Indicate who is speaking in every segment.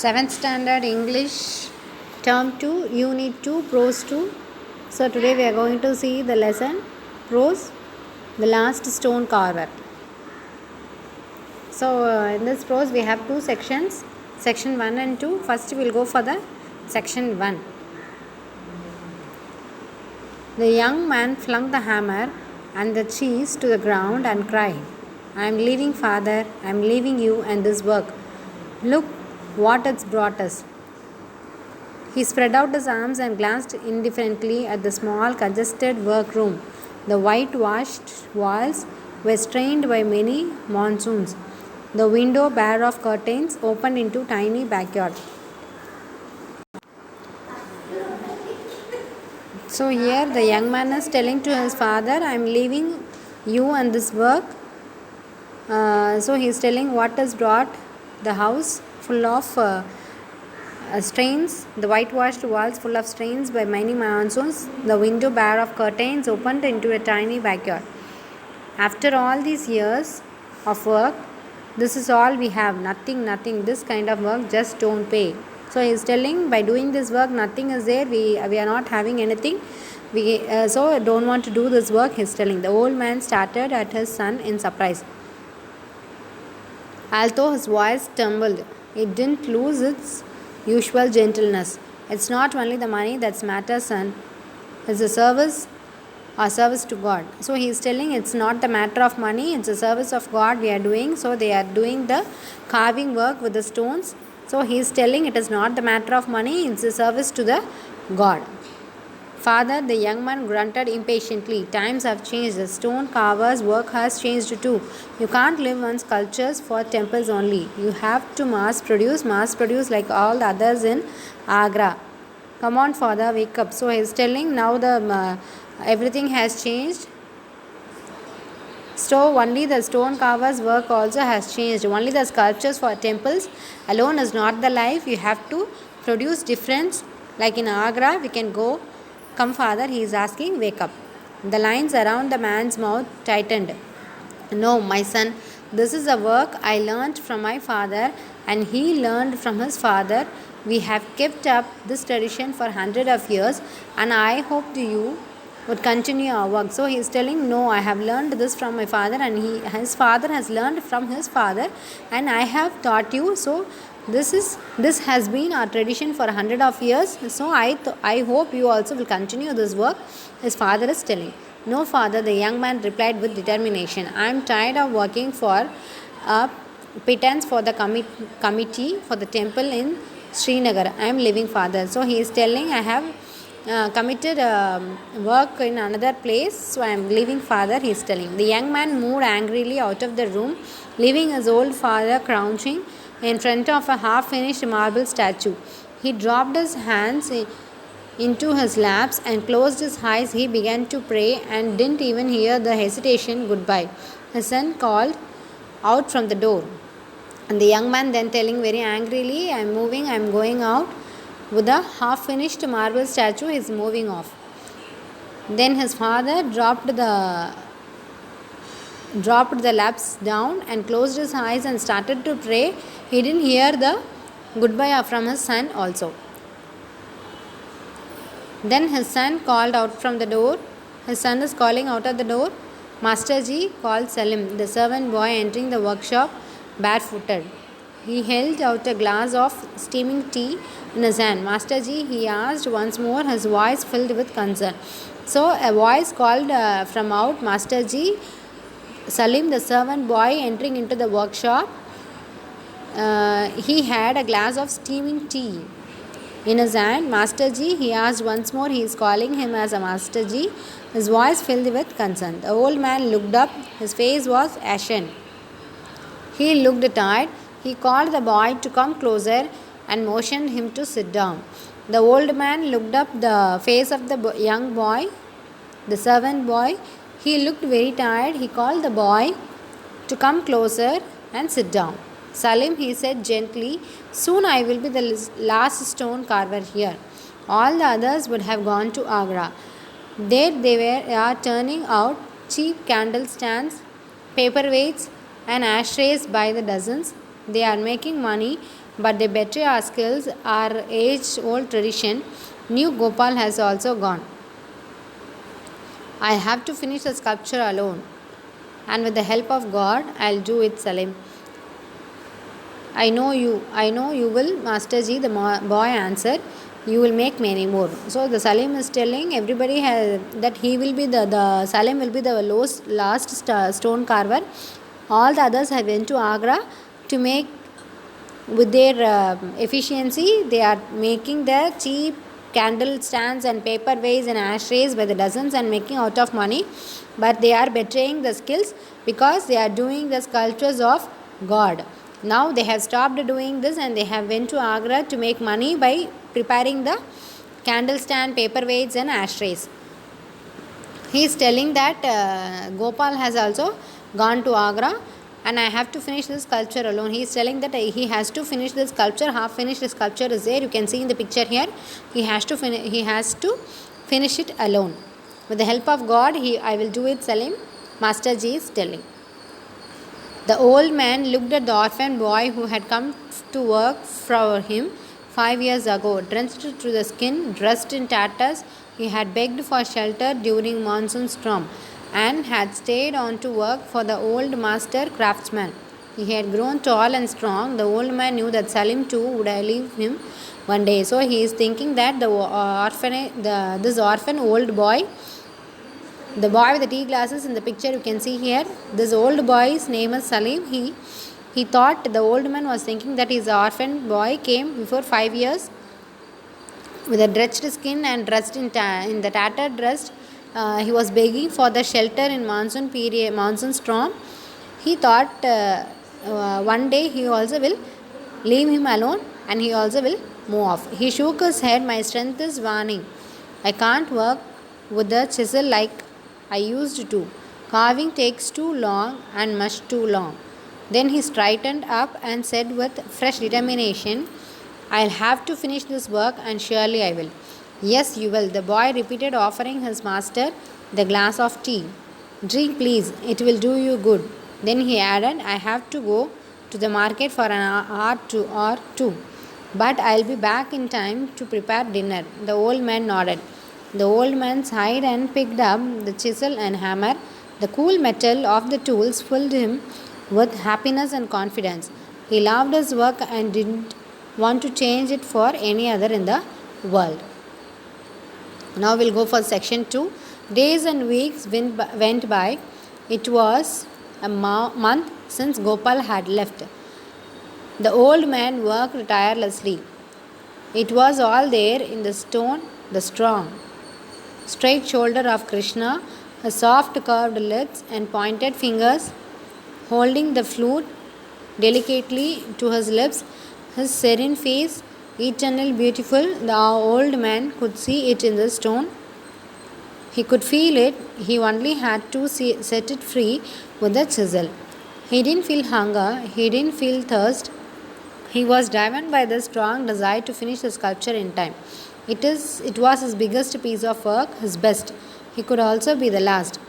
Speaker 1: 7th Standard English Term 2 Unit 2 Prose 2. So today we are going to see the lesson Prose, the last stone carver. So in this prose we have two sections, section 1 and 2. First we will go for the section 1. The young man flung the hammer and the cheese to the ground and cried, "I am leaving, father, I am leaving you and this work. Look what it's brought us." He spread out his arms and glanced indifferently at the small, congested workroom. The whitewashed walls were strained by many monsoons. The window, bare of curtains, opened into tiny backyard. So here the young man is telling to his father, "I am leaving you and this work." So he is telling what has brought the house full of strains, the whitewashed walls full of strains by many monsoons, the window bare of curtains opened into a tiny backyard. After all these years of work, this is all we have. Nothing. This kind of work just don't pay. So he is telling, by doing this work, nothing is there. We are not having anything. So don't want to do this work. He is telling. The old man started at his son in surprise. Although his voice trembled, it didn't lose its usual gentleness. It's not only the money that matters, son. It's a service to God. So he is telling it's not the matter of money, it's a service of God we are doing. So they are doing the carving work with the stones. So he is telling it is not the matter of money, it's a service to the God. Father, the young man grunted impatiently. Times have changed. The stone carver's work has changed too. You can't live on sculptures for temples only. You have to mass produce like all the others in Agra. Come on, father, wake up. So he is telling now the everything has changed. So only the stone carver's work also has changed. Only the sculptures for temples alone is not the life. You have to produce difference. Like in Agra, we can go. Come, father, he is asking, wake up. The lines around the man's mouth tightened. No, my son, this is a work I learnt from my father and he learned from his father. We have kept up this tradition for hundreds of years and I hope you would continue our work. So he is telling, no, I have learned this from my father and his father has learned from his father and I have taught you. So this has been our tradition for 100 of years. So I hope you also will continue this work. His father is telling. No, father, the young man replied with determination. I am tired of working for a pittance for the committee for the temple in Srinagar. I am leaving, father. So he is telling, I have committed work in another place, so I am leaving, father, he is telling. The young man moved angrily out of the room, leaving his old father crouching in front of a half-finished marble statue. He dropped his hands into his laps and closed his eyes. He began to pray and didn't even hear the hesitation goodbye. His son called out from the door. And the young man then telling very angrily, I am moving, I am going out. With a half-finished marble statue, he is moving off. Then his father dropped the laps down and closed his eyes and started to pray. He didn't hear the goodbye from his son also. Then his son called out from the door. His son is calling out of the door. Master Ji, called Salim, the servant boy entering the workshop barefooted. He held out a glass of steaming tea in his hand. Master Ji, he asked once more, his voice filled with concern. So a voice called from out, Master Ji. Salim, the servant boy entering into the workshop, he had a glass of steaming tea in his hand. Master Ji, he asked once more. He is calling him as a Master Ji. His voice filled with concern. The old man looked up. His face was ashen. He looked tired. He called the boy to come closer and motioned him to sit down. The old man looked up the face of the young boy, the servant boy. He looked very tired. He called the boy to come closer and sit down. Salim, he said gently, soon I will be the last stone carver here. All the others would have gone to Agra. There they are turning out cheap candle stands, paperweights and ashtrays by the dozens. They are making money but they betray our skills, our age-old tradition. New Gopal has also gone. I have to finish the sculpture alone, and with the help of God, I'll do it, Salim. I know you will, Master Ji, the boy answered. You will make many more. So the Salim is telling everybody that he will be the Salim will be the last stone carver. All the others have went to Agra to make with their efficiency. They are making the cheap candle stands and paperweights and ashtrays by the dozens and making out of money, but they are betraying the skills because they are doing the sculptures of God. Now they have stopped doing this and they have went to Agra to make money by preparing the candle stand, paperweights and ashtrays. He is telling that Gopal has also gone to Agra and I have to finish this sculpture alone. He is telling that he has to finish this sculpture. Half finished sculpture is there. You can see in the picture here. He has to finish it alone. With the help of God, I will do it, Salim. Master Ji is telling. The old man looked at the orphan boy who had come to work for him 5 years ago. Drenched to the skin, dressed in tatters, he had begged for shelter during monsoon storm and had stayed on to work for the old master craftsman. He had grown tall and strong. The old man knew that Salim too would leave him one day. So he is thinking that this orphan old boy, the boy with the tea glasses in the picture you can see here, this old boy's name is Salim. He thought, the old man was thinking that his orphan boy came before 5 years with a drenched skin and dressed in the tattered dress. He was begging for the shelter in monsoon storm. He thought one day he also will leave him alone and he also will move off. He shook his head. My strength is waning. I can't work with the chisel like I used to. Carving takes too long and much too long. Then he straightened up and said with fresh determination, I'll have to finish this work and surely I will. Yes, you will, the boy repeated, offering his master the glass of tea. Drink, please, it will do you good. Then he added, I have to go to the market for an hour or two, but I'll be back in time to prepare dinner. The old man nodded. The old man sighed and picked up the chisel and hammer. The cool metal of the tools filled him with happiness and confidence. He loved his work and didn't want to change it for any other in the world. Now we'll go for section 2. Days and weeks went by. It was a month since Gopal had left. The old man worked tirelessly. It was all there in the stone, the strong, straight shoulder of Krishna, his soft curved lips and pointed fingers holding the flute delicately to his lips, his serene face, eternal beautiful. The old man could see it in the stone. He could feel it. He only had to set it free with the chisel. He didn't feel hunger. He didn't feel thirst. He was driven by the strong desire to finish the sculpture in time. It was his biggest piece of work, his best. He could also be the last.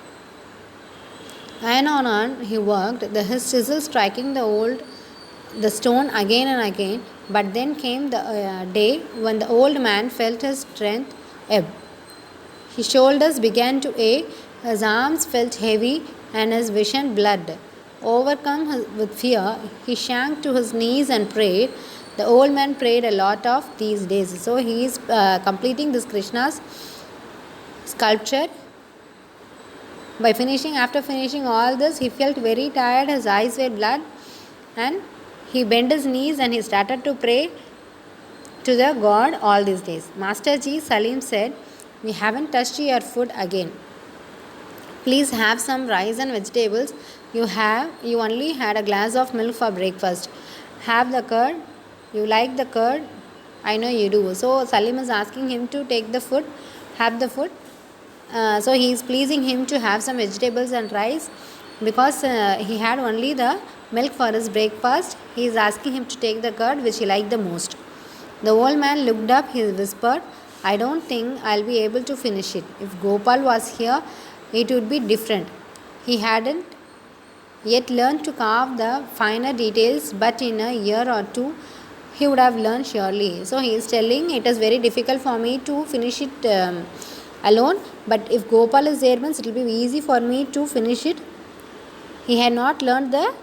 Speaker 1: On he worked, his chisel striking the stone again and again. But then came the day when the old man felt his strength ebb. His shoulders began to ache, his arms felt heavy, and his vision blurred. Overcome with fear, he sank to his knees and prayed. The old man prayed a lot of these days. So he is completing this Krishna's sculpture. After finishing all this, he felt very tired, his eyes were blood, and he bent his knees and he started to pray to the God all these days. Master Ji, Salim said, we haven't touched your food again. Please have some rice and vegetables. You only had a glass of milk for breakfast. Have the curd. You like the curd? I know you do. So Salim is asking him to take the food, have the food. So he is pleasing him to have some vegetables and rice because he had only the milk for his breakfast. He is asking him to take the curd which he liked the most. The old man looked up. He whispered, I don't think I'll be able to finish it. If Gopal was here, it would be different. He hadn't yet learned to carve the finer details, but in a year or two, he would have learned surely. So he is telling it is very difficult for me to finish it alone, but if Gopal is there means it will be easy for me to finish it. He had not learned the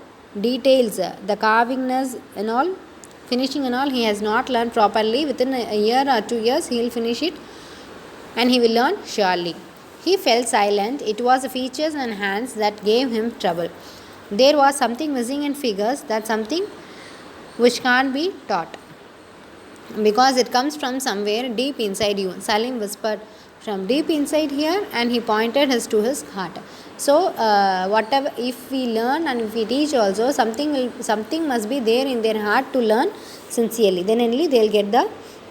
Speaker 1: details, the carvingness and all, finishing and all. He has not learned properly. Within a year or 2 years, he will finish it, and he will learn surely. He fell silent. It was the features and hands that gave him trouble. There was something missing in figures, that something which can't be taught, because it comes from somewhere deep inside you. Salim whispered from deep inside here, and he pointed his to his heart. So whatever, if we learn and if we teach also, something must be there in their heart to learn sincerely, then only they'll get the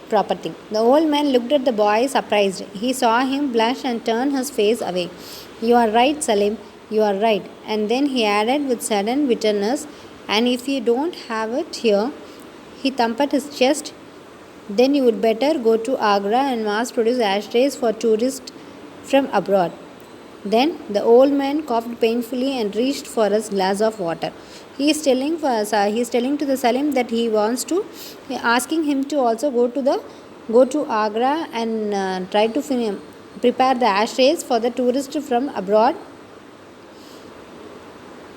Speaker 1: proper thing. The old man looked at the boy surprised. He saw him blush and turn his face away. You are right, Salim, you are right. And then he added with sudden bitterness, and if you don't have it here, he thumped his chest, then you would better go to Agra and mass produce ashtrays for tourists from abroad. Then the old man coughed painfully and reached for a glass of water. He is telling to the Salim that he wants to, asking him to also go to Agra and try to prepare the ashtrays for the tourists from abroad.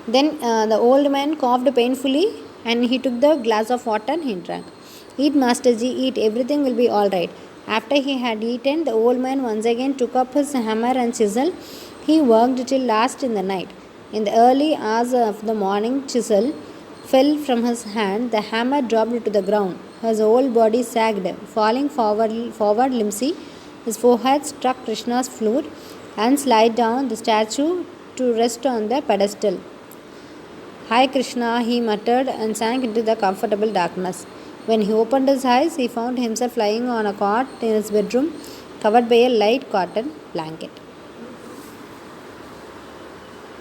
Speaker 1: Then the old man coughed painfully and he took the glass of water and he drank. Eat, Masterji, eat, everything will be all right. After he had eaten, the old man once again took up his hammer and chisel. He worked till last in the night. In the early hours of the morning, chisel fell from his hand. The hammer dropped to the ground. His whole body sagged, falling forward limpsy. His forehead struck Krishna's flute and slid down the statue to rest on the pedestal. Hi Krishna, he muttered and sank into the comfortable darkness. When he opened his eyes, he found himself lying on a cot in his bedroom, covered by a light cotton blanket.